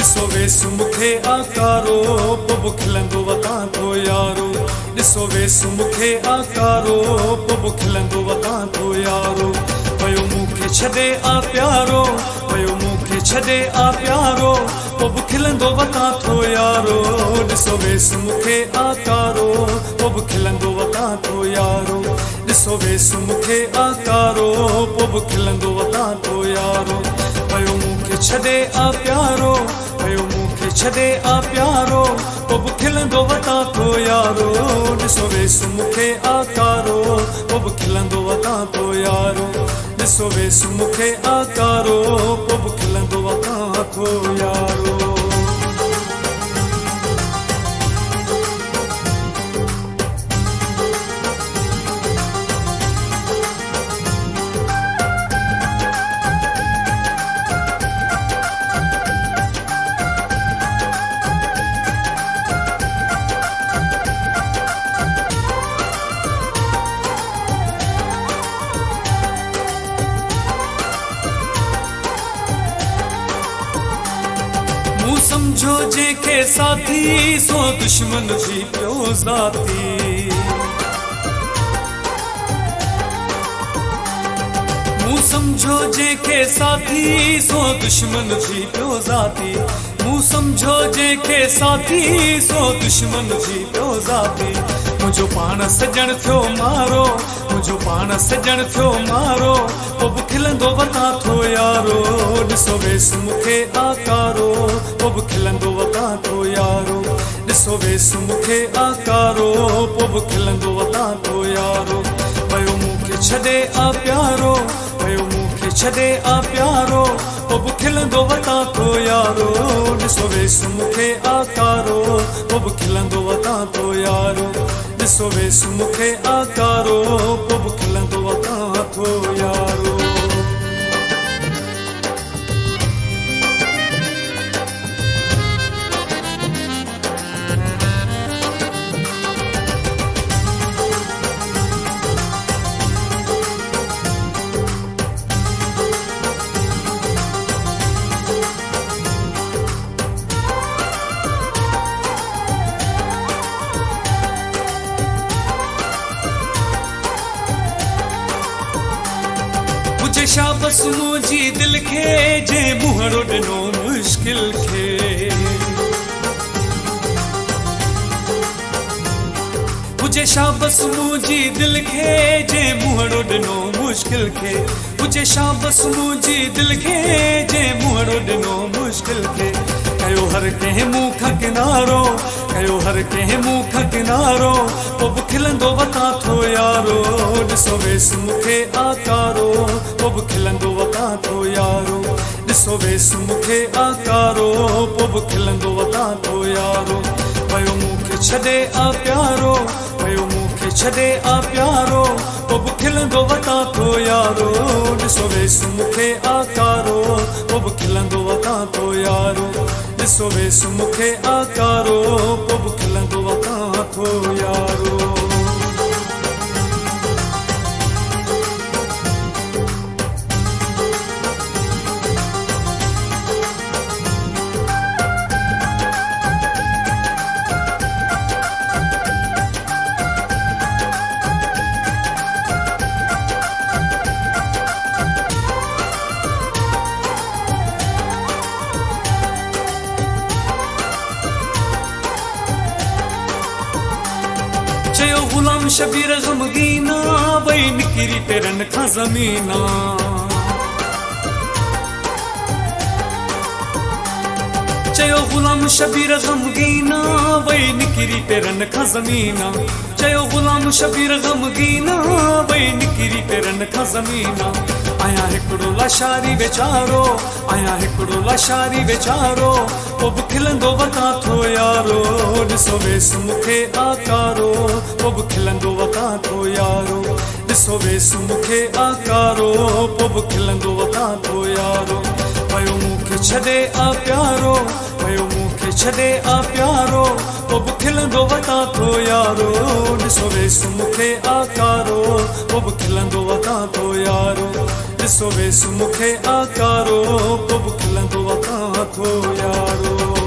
ॾिसो वेस मूंखे आकारो पोइ खिलंदो वतां थो यारो। ॾिसो वेस मूंखे आकारो पोइ खिलंदो वतां थो यारो। वयो मूंखे छॾे आ प्यारो, वयो मूंखे छॾे आ प्यारो पोइ खिलंदो वतां थो यारो। ॾिसो वेस मूंखे आकारो पोइ खिलंदो वतां थो यारो। ॾिसो वेस मूंखे आकारो पोइ खिलंदो वतां थो यारो। वयो मूंखे छॾे आ प्यारो, वयो मूंखे छॾे आ प्यारो पोइ खिलंदो वतां थो यारो। ॾिसो वेस मूंखे आकारो पोइ खिलंदो वतां थो यारो। ॾिसो वेस मूंखे आकारो पोइ खिलंदो वतां थो यारो। समझो जेके साथी सो दुश्मन जी पियो ज़ाती। मूं समझो जेके साथी सो दुश्मन जी पियो ज़ाती। मूं समझो जेके साथी सो दुश्मन जी पियो ज़ाती। मुंहिंजो पाण सजण थियो मारो, मुंहिंजो पाण सजण थियो मारो पोइ खिलंदो वतां थो यारो। ॾिसो वेस मूंखे आकारो पोइ खिलंदो वतां थो यारो। ॾिसो वेस मूंखे आकारो पोइ खिलंदो वतां थो यारो। वयो मूंखे छॾे आ प्यारो, वयो मूंखे छॾे आ प्यारो पोइ खिलंदो वतां थो यारो। ॾिसो वेस मूंखे आकारो पोइ खिलंदो वतां थो यारो। ॾिसो वेस मूंखे आकारो पोइ खिलंदो वतां थो यारो। शाबस मुंहिंजी दिल खे जे मुहड़ो ॾिनो मुश्किल खे। हुजे शाबस मुंहिंजी दिल खे जे मुहड़ो ॾिनो मुश्किल खे। हुजे शाबस मुंहिंजी दिल खे जे मुहड़ो ॾिनो मुश्किल खे। कयो हर कंहिं मुंहुं खां किनारो, कयो हर कंहिं मुंहुं खां किनारो पोइ खिलंदो वतां थो यारो। ॾिसो वेस मूंखे आकारो पोइ खिलंदो वतां थो यारो। ॾिसो वेस मूंखे आकारो पोइ खिलंदो वतां थो यारो। वयो मूंखे छॾे आ प्यारो, वयो मूंखे छॾे आ प्यारो पोइ खिलंदो वतां थो यारो। ॾिसो वेस मूंखे आकारो पोइ खिलंदो वतां थो यारो। ॾिसो वेस मूंखे आकारो पोइ खिलंदो वतां थो यारो। चयो गुलाम शबीर ग़मगीना वई निकिरी पेरनि खां ज़मीना। चयो गुलाम शबीर ग़मगीना वई निकिरी पेरनि खां ज़मीना। चयो गुलाम शबीर ग़मगीना वई निकिरी पेरनि खां ज़मीना। आया हिकिड़ो लाशारी वीचारो, आया हिकिड़ो लाशारी वीचारो पोइ खिलंदो वतां थो यारो। ॾिसो वेस मूंखे आकारो पोइ खिलंदो वतां थो यारो। ॾिसो वेस मूंखे आकारो पोइ खिलंदो वतां थो यारो। वयो मूंखे छॾे आ प्यारो, वयो मूंखे छॾे आ प्यारो पोइ खिलंदो वतां थो यारो। ॾिसो वेस मूंखे आकारो पोइ खिलंदो वतां थो यारो। ॾिसो वेस मूंखे आकारो पोइ बि खिलंदो आहे तव्हां थो यारो।